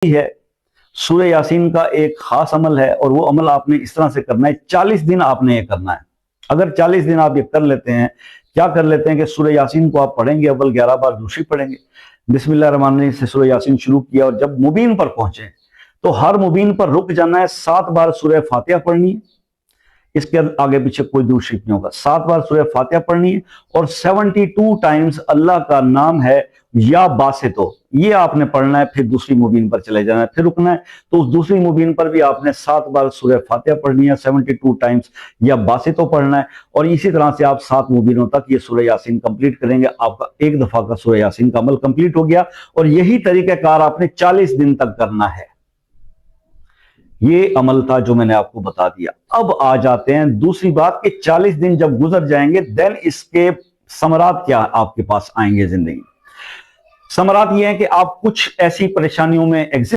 ہے سورہ یاسین کا ایک خاص عمل ہے، اور وہ عمل آپ نے اس طرح سے کرنا ہے، 40 دن آپ نے یہ کرنا ہے۔ اگر 40 دن آپ یہ کر لیتے ہیں، کیا کر لیتے ہیں کہ سورہ یاسین کو آپ پڑھیں گے، اول 11 بار دوسری پڑھیں گے، بسم اللہ الرحمن الرحیم سے سورہ یاسین شروع کیا، اور جب مبین پر پہنچیں تو ہر مبین پر رک جانا ہے، 7 بار سورہ فاتحہ پڑھنی ہے، اس کے آگے پیچھے کوئی درود شریف نہیں ہوگا، 7 بار سورہ فاتحہ پڑھنی ہے، اور 72 ٹائمز اللہ کا نام ہے یا باسطو، یہ آپ نے پڑھنا ہے، پھر دوسری مبین پر چلے جانا ہے، پھر رکنا ہے، تو اس دوسری مبین پر بھی آپ نے 7 بار سورہ فاتحہ پڑھنی ہے، 72 ٹائمز یا باسطو پڑھنا ہے، اور اسی طرح سے آپ 7 مبینوں تک یہ سورہ یاسین کمپلیٹ کریں گے، آپ کا ایک دفعہ کا سورہ یاسین کا عمل کمپلیٹ ہو گیا، اور یہی طریقہ کار آپ نے 40 دن تک کرنا ہے۔ یہ عمل تھا جو میں نے آپ کو بتا دیا۔ اب آ جاتے ہیں دوسری بات کہ 40 دن جب گزر جائیں گے دین اس کے ثمرات کیا آپ کے پاس آئیں گے زندگی۔ ثمرات یہ ہیں کہ آپ کچھ ایسی پریشانیوں میں